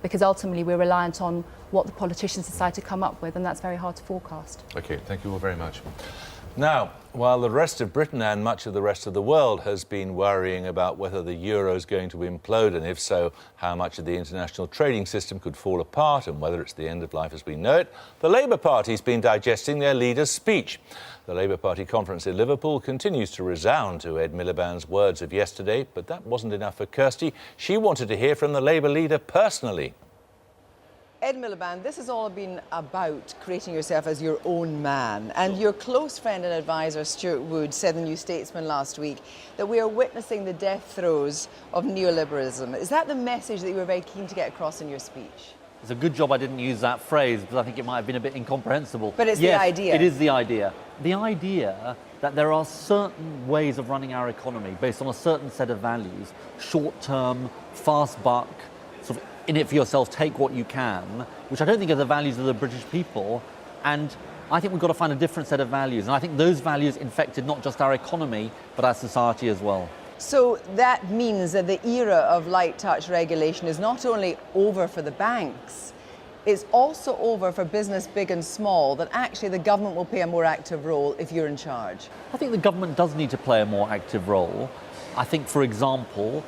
because ultimately we're reliant on what the politicians decide to come up with, and that's very hard to forecast. OK, thank you all very much. Now, while the rest of Britain and much of the rest of the world has been worrying about whether the euro is going to implode, and if so, how much of the international trading system could fall apart and whether it's the end of life as we know it, the Labour Party's been digesting their leader's speech. The Labour Party conference in Liverpool continues to resound to Ed Miliband's words of yesterday, but that wasn't enough for Kirsty. She wanted to hear from the Labour leader personally. Ed Miliband, this has all been about creating yourself as your own man. And your close friend and advisor, Stuart Wood, said in the New Statesman last week that we are witnessing the death throes of neoliberalism. Is that the message that you were very keen to get across in your speech? It's a good job I didn't use that phrase, because I think it might have been a bit incomprehensible. But it's yes, the idea. It is the idea. The idea that there are certain ways of running our economy based on a certain set of values, short-term, fast buck, sort of in it for yourself, take what you can, which I don't think are the values of the British people. And I think we've got to find a different set of values. And I think those values infected not just our economy, but our society as well. So that means that the era of light touch regulation is not only over for the banks, it's also over for business big and small, that actually the government will play a more active role if you're in charge. I think the government does need to play a more active role. I think, for example,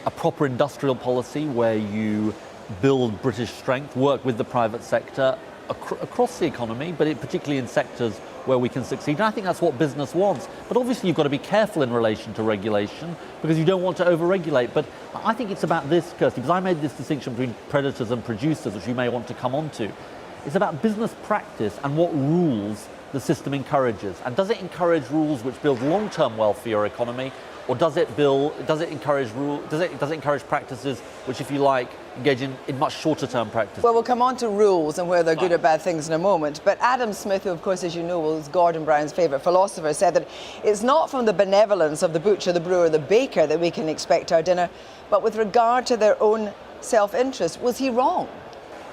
a proper industrial policy where you build British strength, work with the private sector across the economy, but particularly in sectors where we can succeed. And I think that's what business wants. But obviously you've got to be careful in relation to regulation because you don't want to over-regulate. But I think it's about this, Kirsty, because I made this distinction between predators and producers, which you may want to come on to. It's about business practice and what rules the system encourages. And does it encourage rules which build long-term wealth for your economy, or does it encourage practices which, if you like, engage in much shorter-term practice? Well, we'll come on to rules and whether they're good or bad things in a moment. But Adam Smith, who, of course, as you know, was Gordon Brown's favourite philosopher, said that it's not from the benevolence of the butcher, the brewer, the baker that we can expect our dinner, but with regard to their own self-interest. Was he wrong?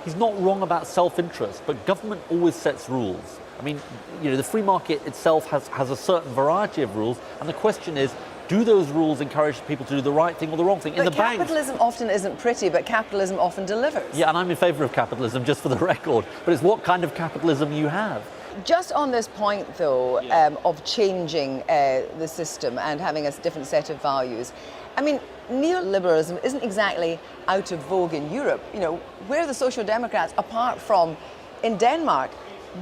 He's not wrong about self-interest, but government always sets rules. I mean, you know, the free market itself has a certain variety of rules, and the question is, do those rules encourage people to do the right thing or the wrong thing? But in the capitalism often isn't pretty, but capitalism often delivers. Yeah, and I'm in favour of capitalism, just for the record. But it's what kind of capitalism you have. Just on this point, though, of changing the system and having a different set of values, I mean, neoliberalism isn't exactly out of vogue in Europe. You know, where are the Social Democrats, apart from in Denmark?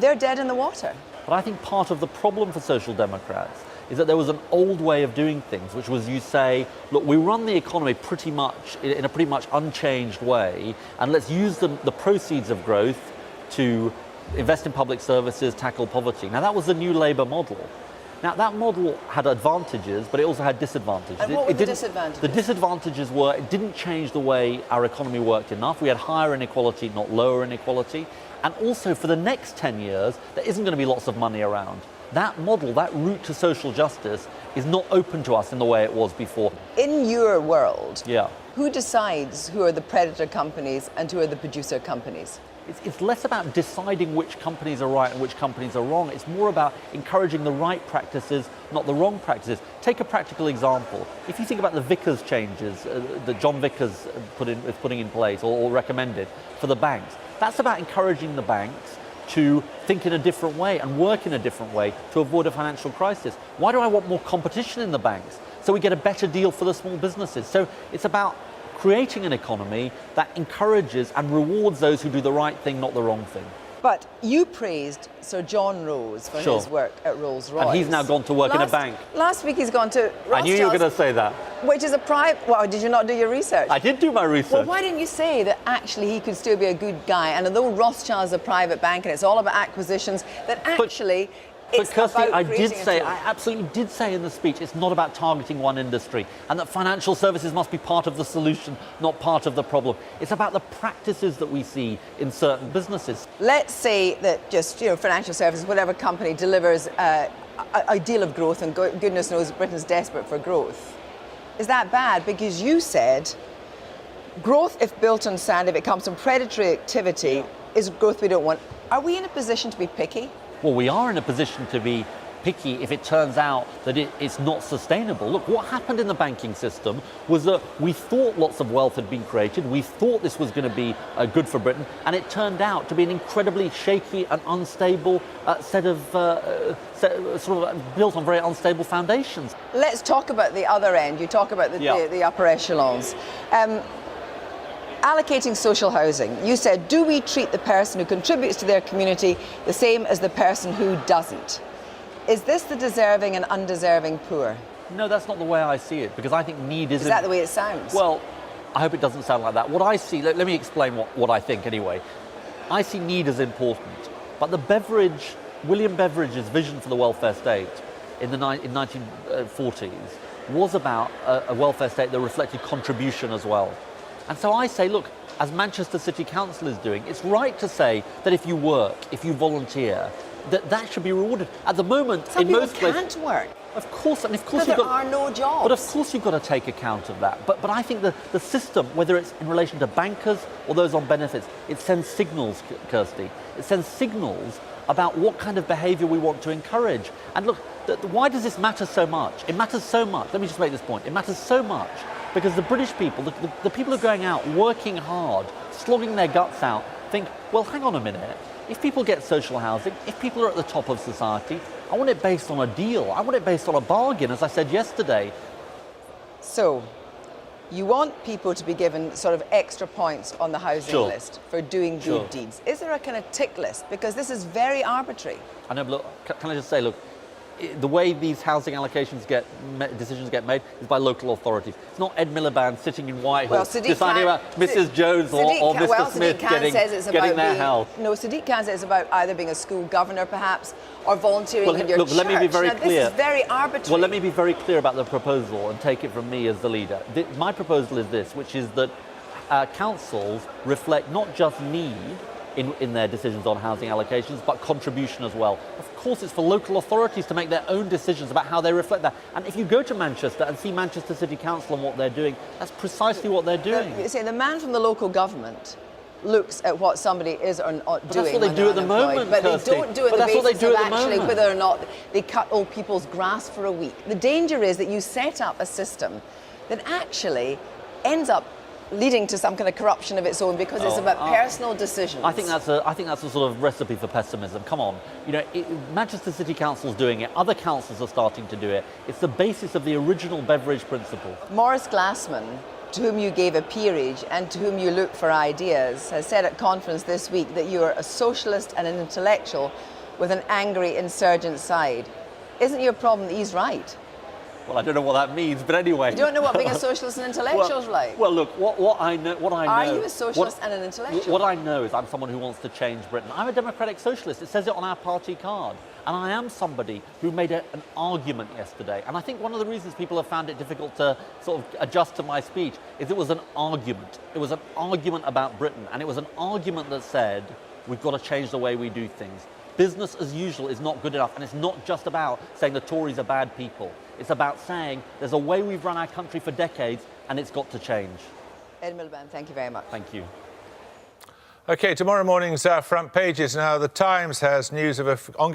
They're dead in the water. But I think part of the problem for Social Democrats is that there was an old way of doing things, which was you say, look, we run the economy pretty much in a pretty much unchanged way, and let's use the proceeds of growth to invest in public services, tackle poverty. Now, that was the new Labour model. Now, that model had advantages, but it also had disadvantages. And what were the disadvantages? The disadvantages were it didn't change the way our economy worked enough. We had higher inequality, not lower inequality. And also, for the next 10 years, there isn't going to be lots of money around. That model, that route to social justice, is not open to us in the way it was before. In your world, yeah, who decides who are the predator companies and who are the producer companies? It's less about deciding which companies are right and which companies are wrong. It's more about encouraging the right practices, not the wrong practices. Take a practical example. If you think about the Vickers changes that John Vickers is putting in place or recommended for the banks, that's about encouraging the banks to think in a different way and work in a different way to avoid a financial crisis. Why do I want more competition in the banks? So we get a better deal for the small businesses. So it's about creating an economy that encourages and rewards those who do the right thing, not the wrong thing. But you praised Sir John Rose for his work at Rolls-Royce. And he's now gone to work in a bank. Last week he's gone to Rothschild's. I knew you were going to say that. Which is a private... Well, did you not do your research? I did do my research. Well, why didn't you say that actually he could still be a good guy, and although Rothschild's a private bank and it's all about acquisitions, that actually... But Kirsty, I absolutely did say in the speech, it's not about targeting one industry, and that financial services must be part of the solution, not part of the problem. It's about the practices that we see in certain businesses. Let's say that just, financial services, whatever company delivers a deal of growth, and goodness knows Britain's desperate for growth. Is that bad? Because you said growth, if built on sand, if it comes from predatory activity, is growth we don't want. Are we in a position to be picky? Well, we are in a position to be picky if it turns out that it's not sustainable. Look, what happened in the banking system was that we thought lots of wealth had been created, we thought this was going to be good for Britain, and it turned out to be an incredibly shaky and unstable set of sort of built on very unstable foundations. Let's talk about the other end. You talk about the upper echelons. Allocating social housing, you said, do we treat the person who contributes to their community the same as the person who doesn't? Is this the deserving and undeserving poor? No, that's not the way I see it, because I think need isn't... Is that the way it sounds? Well, I hope it doesn't sound like that. What I see, let me explain what I think anyway. I see need as important, but William Beveridge's vision for the welfare state in the 1940s was about a welfare state that reflected contribution as well. And so I say, look, as Manchester City Council is doing, it's right to say that if you work, if you volunteer, that should be rewarded. At the moment, Some in people most places, can't work. of course, and of course Because there are no jobs. But of course you've got to take account of that. But I think the system, whether it's in relation to bankers or those on benefits, it sends signals, Kirsty. It sends signals about what kind of behaviour we want to encourage. And look, why does this matter so much? It matters so much. Let me just make this point. It matters so much because the British people, the people who are going out, working hard, slogging their guts out, think, well, hang on a minute. If people get social housing, if people are at the top of society, I want it based on a deal. I want it based on a bargain, as I said yesterday. So, you want people to be given sort of extra points on the housing list for doing good deeds. Is there a kind of tick list? Because this is very arbitrary. I know, but look, can I just say, look, the way these housing allocations decisions get made is by local authorities. It's not Ed Miliband sitting in Whitehall deciding about Mrs. Jones or Mr. Smith getting their house. No, Sadiq Khan says it's about either being a school governor, perhaps, or volunteering in your church. Let me be very clear. This is very arbitrary. Well, let me be very clear about the proposal and take it from me as the leader. My proposal is this, which is that councils reflect not just need in their decisions on housing allocations, but contribution as well. Of course, it's for local authorities to make their own decisions about how they reflect that. And if you go to Manchester and see Manchester City Council and what they're doing, that's precisely what they're doing. You say the man from the local government looks at what somebody is or not doing. That's what they do at the moment, but Kirsty. they don't do it on the basis of actually whether or not they cut old people's grass for a week. The danger is that you set up a system that actually ends up leading to some kind of corruption of its own because it's about personal decisions. I think that's a sort of recipe for pessimism. Come on, Manchester City Council's doing it. Other councils are starting to do it. It's the basis of the original Beveridge principle. Maurice Glassman, to whom you gave a peerage and to whom you look for ideas, has said at conference this week that you are a socialist and an intellectual with an angry insurgent side. Isn't your problem that he's right? Well, I don't know what that means, but anyway. You don't know what being a socialist and intellectual is like? Well, look, what I know... Are you a socialist and an intellectual? What I know is I'm someone who wants to change Britain. I'm a democratic socialist. It says it on our party card. And I am somebody who made an argument yesterday. And I think one of the reasons people have found it difficult to sort of adjust to my speech is it was an argument. It was an argument about Britain. And it was an argument that said, we've got to change the way we do things. Business as usual is not good enough, and it's not just about saying the Tories are bad people. It's about saying there's a way we've run our country for decades, and it's got to change. Ed Miliband, thank you very much. Thank you. OK, tomorrow morning's front pages. Now, The Times has news of a